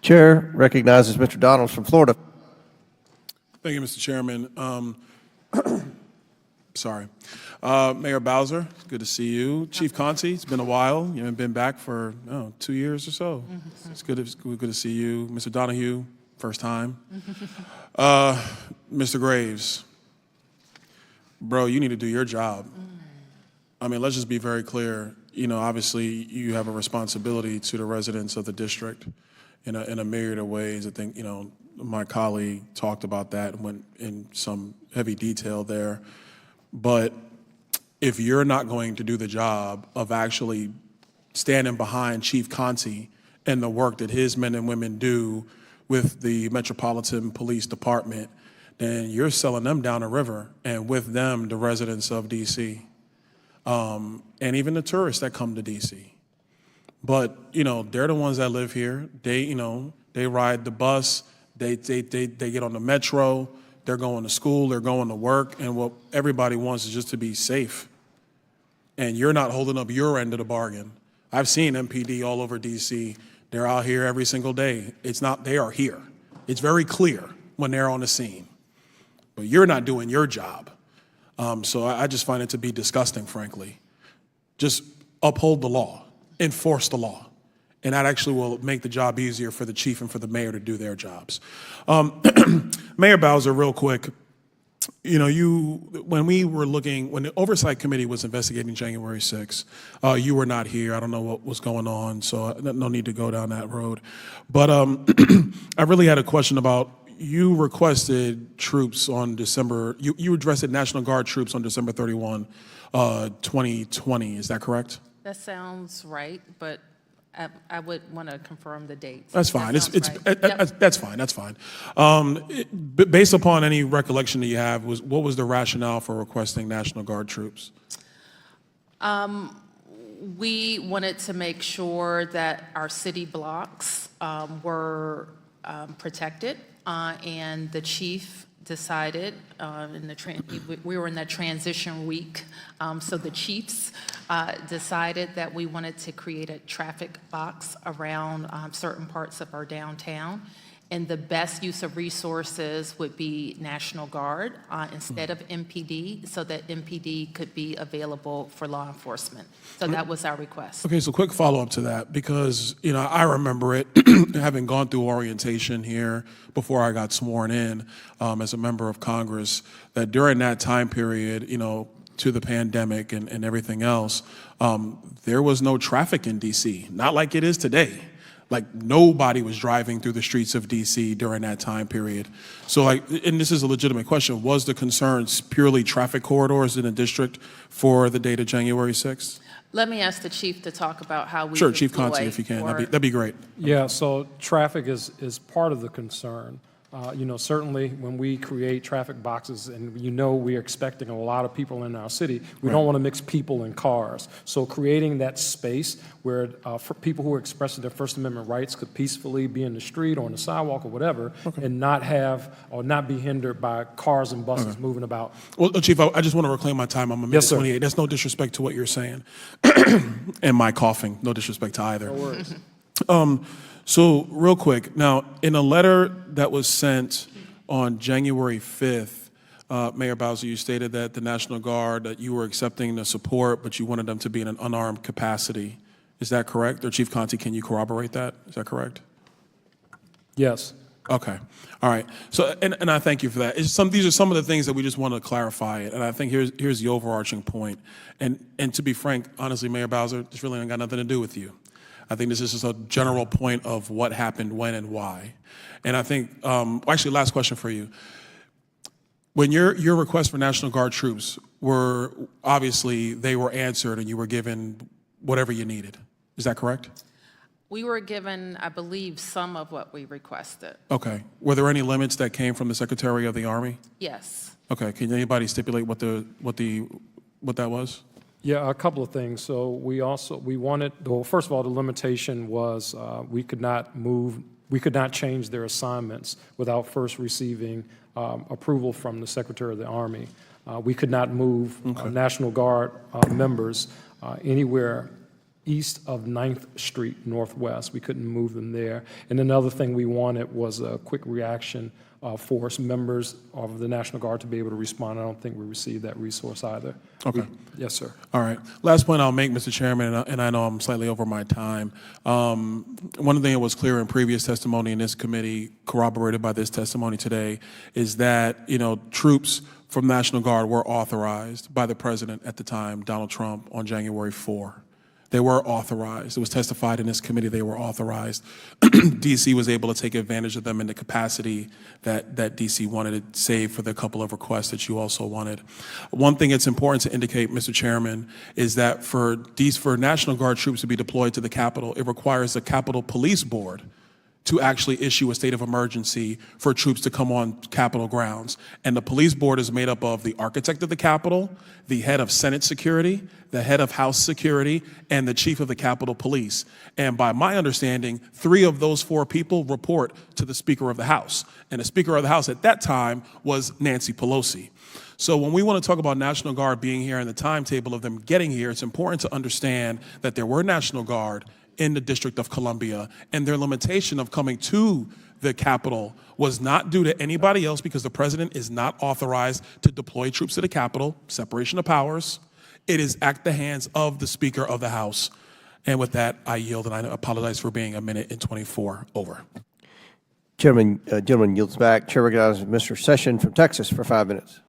Chair recognizes Mr. Donalds from Florida. Thank you, Mr. Chairman. Sorry. Mayor Bowser, it's good to see you. Chief Conti, it's been a while. You haven't been back for 2 years or so. It's good to see you. Mr. Donahue, first time. Mr. Graves, bro, you need to do your job. I mean, let's just be very clear. You know, obviously, you have a responsibility to the residents of the district in a myriad of ways. I think, you know, my colleague talked about that and went in some heavy detail there. But if you're not going to do the job of actually standing behind Chief Conti and the work that his men and women do with the Metropolitan Police Department, then you're selling them down the river, and with them, the residents of D.C. And even the tourists that come to D.C. But, you know, they're the ones that live here. They ride the bus, they get on the metro, they're going to school, they're going to work, and what everybody wants is just to be safe. And you're not holding up your end of the bargain. I've seen MPD all over D.C. They're out here every single day. They are here. It's very clear when they're on the scene. But you're not doing your job. So I just find it to be disgusting, frankly. Just uphold the law, enforce the law. And that actually will make the job easier for the chief and for the mayor to do their jobs. Mayor Bowser, real quick, you know, when the Oversight Committee was investigating January 6th, you were not here. I don't know what was going on, so no need to go down that road. But I really had a question about, you requested troops on you requested National Guard troops on December 31, 2020, is that correct? That sounds right, but I would want to confirm the dates. That's fine. Yep. That's fine. That's fine. Based upon any recollection that you have, what was the rationale for requesting National Guard troops? We wanted to make sure that our city blocks were protected, and the chief decided we were in that transition week, so the chiefs decided that we wanted to create a traffic box around certain parts of our downtown, and the best use of resources would be National Guard instead of MPD, so that MPD could be available for law enforcement. So that was our request. Okay, so quick follow-up to that, because, you know, I remember it, having gone through orientation here before I got sworn in as a member of Congress, that during that time period, you know, to the pandemic and everything else, there was no traffic in D.C., not like it is today. Like, nobody was driving through the streets of D.C. during that time period. So, like, and this is a legitimate question, was the concerns purely traffic corridors in the district for the date of January 6th? Let me ask the chief to talk about how we Sure, Chief Conti, if you can, that'd be great. Yeah, so traffic is part of the concern. You know, certainly when we create traffic boxes, and you know we're expecting a lot of people in our city, we don't want to mix people and cars. So creating that space where for people who are expressing their First Amendment rights could peacefully be in the street or on the sidewalk or whatever, and not be hindered by cars and buses moving about. Well, Chief, I just want to reclaim my time. I'm a minute 28. That's no disrespect to what you're saying. And my coughing, no disrespect to either. No worries. So real quick, now in a letter that was sent on January 5th, Mayor Bowser, you stated that the National Guard, that you were accepting the support, but you wanted them to be in an unarmed capacity. Is that correct? Or Chief Conti, can you corroborate that? Is that correct? Yes. Okay. All right. So, and I thank you for that. These are some of the things that we just want to clarify, and I think here's the overarching point. And to be frank, honestly, Mayor Bowser, this really ain't got nothing to do with you. I think this is just a general point of what happened, when, and why. And I think, actually, last question for you. When your request for National Guard troops obviously they were answered and you were given whatever you needed. Is that correct? We were given, I believe, some of what we requested. Okay. Were there any limits that came from the Secretary of the Army? Yes. Okay. Can anybody stipulate what that was? Yeah, a couple of things. So we wanted, well, first of all, the limitation was we could not change their assignments without first receiving approval from the Secretary of the Army. We could not move National Guard members anywhere east of 9th Street Northwest. We couldn't move them there. And another thing we wanted was a quick reaction force, members of the National Guard to be able to respond. I don't think we received that resource either. Okay. Yes, sir. All right. Last point I'll make, Mr. Chairman, and I know I'm slightly over my time. One thing that was clear in previous testimony in this committee, corroborated by this testimony today, is that, troops from National Guard were authorized by the president at the time, Donald Trump, on January 4. They were authorized. It was testified in this committee they were authorized. D.C. was able to take advantage of them in the capacity that D.C. wanted to save for the couple of requests that you also wanted. One thing it's important to indicate, Mr. Chairman, is that for National Guard troops to be deployed to the Capitol, it requires the Capitol Police Board to actually issue a state of emergency for troops to come on Capitol grounds. And the police board is made up of the architect of the Capitol, the head of Senate security, the head of House security, and the chief of the Capitol Police. And by my understanding, 3 of those 4 people report to the Speaker of the House. And the Speaker of the House at that time was Nancy Pelosi. So when we want to talk about National Guard being here and the timetable of them getting here, it's important to understand that there were National Guard in the District of Columbia, and their limitation of coming to the Capitol was not due to anybody else because the president is not authorized to deploy troops to the Capitol, separation of powers. It is at the hands of the Speaker of the House. And with that, I yield, and I apologize for being 1:24 over. Gentleman yields back. Chair recognizes Mr. Session from Texas for 5 minutes.